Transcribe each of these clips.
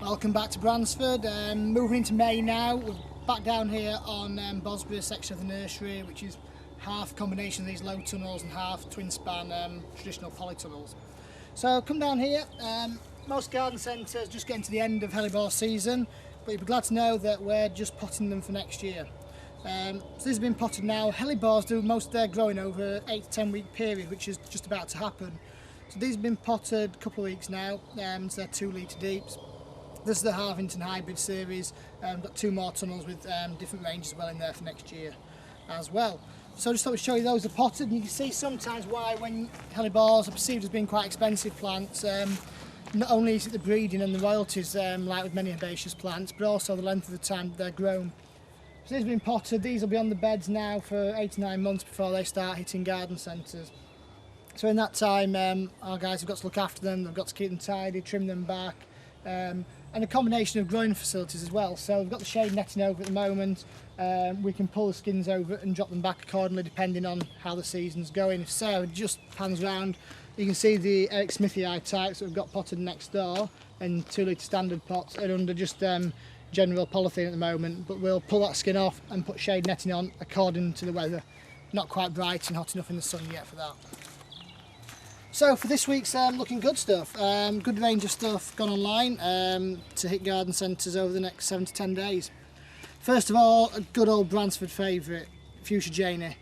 Welcome back to Bransford. Moving into May now. We're back down here on Bosbury section of the nursery, which is half combination of these low tunnels and half twin span traditional polytunnels. So come down here. Most garden centres just getting to the end of hellebore season, but you'll be glad to know that we're just potting them for next year. So these have been potted now. Hellebores do most of their growing over 8 to 10 week period, which is just about to happen. So these have been potted a couple of weeks now, so they're 2 litre deeps. This is the Harvington Hybrid series. Got 2 more tunnels with different ranges as well in there for next year as well. So I just thought we'd show you those are potted, and you can see sometimes why when hellebores are perceived as being quite expensive plants, not only is it the breeding and the royalties like with many herbaceous plants, but also the length of the time they're grown. So these have been potted. These will be on the beds now for 8 to 9 months before they start hitting garden centres. So in that time our guys have got to look after them, they've got to keep them tidy, trim them back, and a combination of growing facilities as well. So we've got the shade netting over at the moment. We can pull the skins over and drop them back accordingly depending on how the season's going. If Sarah just pans round, you can see the Eric Smithii types that we've got potted next door in 2 litre standard pots and under just general polythene at the moment, but we'll pull that skin off and put shade netting on according to the weather. Not quite bright and hot enough in the sun yet for that. So for this week's looking good stuff, good range of stuff gone online to hit garden centres over the next 7 to 10 days. First of all, a good old Bransford favourite, Fuchsia Janey.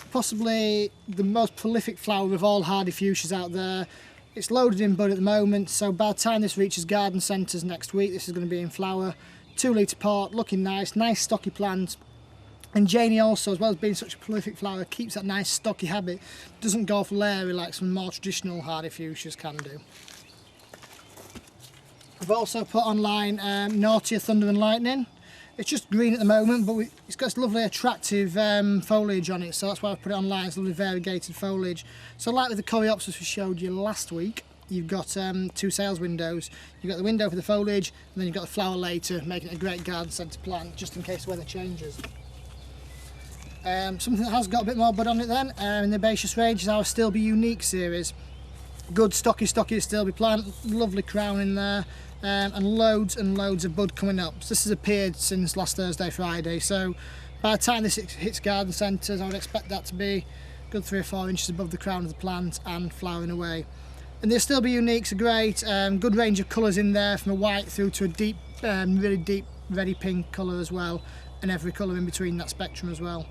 Possibly the most prolific flower of all hardy fuchsias out there. It's loaded in bud at the moment, so by the time this reaches garden centres next week, this is going to be in flower. 2 litre pot, looking nice stocky plant. And Janey also, as well as being such a prolific flower, keeps that nice stocky habit, doesn't go off leery like some more traditional hardy fuchsias can do. We've also put online Naughtier Thunder and Lightning. It's just green at the moment, but it's got this lovely attractive foliage on it, so that's why I've put it online. It's lovely variegated foliage. So like with the Coreopsis we showed you last week, you've got 2 sales windows. You've got the window for the foliage, and then you've got the flower later, making it a great garden centre plant, just in case the weather changes. Something that has got a bit more bud on it then, in the herbaceous range, is our Still Be Unique series. Good stocky Still Be plant, lovely crown in there, and loads of bud coming up. So this has appeared since last Thursday, Friday, so by the time this hits garden centres, I would expect that to be good 3 or 4 inches above the crown of the plant and flowering away. And the Still Be Uniques are great, good range of colours in there, from a white through to a deep, really deep reddy pink colour as well, and every colour in between that spectrum as well.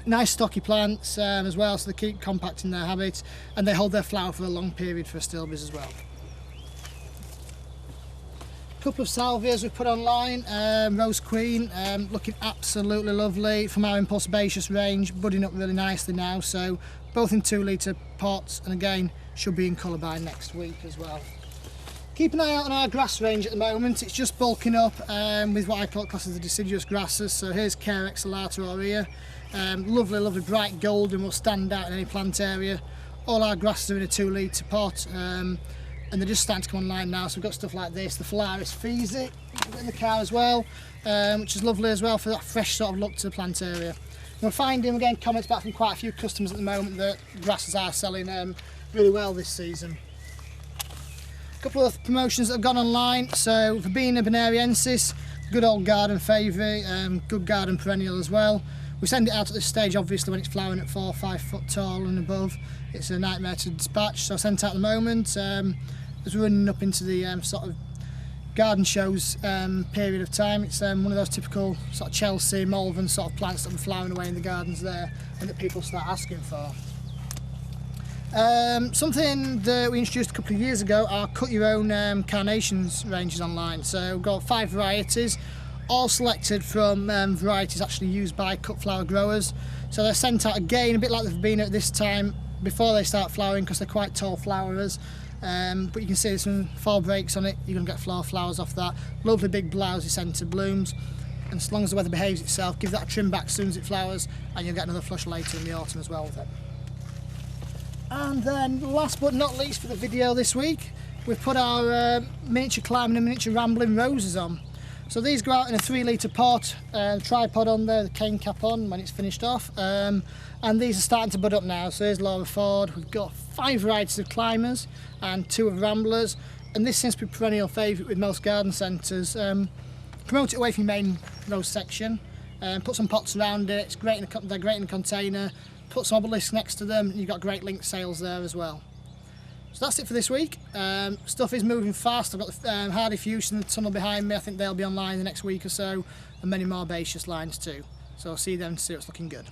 Nice stocky plants as well, so they keep compact in their habits, and they hold their flower for a long period for Stilbys as well. A couple of salvias we've put online. Rose Queen, looking absolutely lovely from our Impulse herbaceous range, budding up really nicely now, so both in 2 litre pots, and again should be in colour by next week as well. Keep an eye out on our grass range at the moment. It's just bulking up with what I class as the deciduous grasses. So here's Carex Salata aurea. Lovely bright golden, will stand out in any plant area. All our grasses are in a 2 litre pot, and they're just starting to come online now. So we've got stuff like this, the Phalaris Feezy in the car as well, which is lovely as well for that fresh sort of look to the plant area. And we're finding again comments back from quite a few customers at the moment that grasses are selling really well this season. A couple of promotions that have gone online. So Verbena Bonariensis, good old garden favourite, good garden perennial as well. We send it out at this stage obviously when it's flowering at 4 or 5 foot tall and above. It's a nightmare to dispatch, so I sent it out at the moment. As we're running up into the sort of garden shows period of time, it's one of those typical sort of Chelsea, Malvern sort of plants that are flowering away in the gardens there and that people start asking for. Something that we introduced a couple of years ago, our Cut Your Own Carnations ranges online. So we've got 5 varieties, all selected from varieties actually used by cut flower growers. So they're sent out again, a bit like the Verbena at this time, before they start flowering, because they're quite tall flowerers. But you can see there's some 4 breaks on it, you're going to get flowers off that. Lovely big blousy centre blooms. And as long as the weather behaves itself, give that a trim back as soon as it flowers, and you'll get another flush later in the autumn as well with it. And then last but not least for the video this week, we've put our miniature climbing and miniature rambling roses on. So these go out in a 3 litre pot, tripod on there, the cane cap on when it's finished off, and these are starting to bud up now. So here's Laura Ford. We've got 5 varieties of climbers and 2 of ramblers, and this seems to be a perennial favourite with most garden centres. Promote it away from your main row section, put some pots around it. It's great they're great in a container. Put some obelisks next to them, and you've got great linked sales there as well. So that's it for this week. Stuff is moving fast. I've got the Hardy Fuchsia in the tunnel behind me. I think they'll be online the next week or so, and many more Bacious lines too. So I'll see you then to see what's looking good.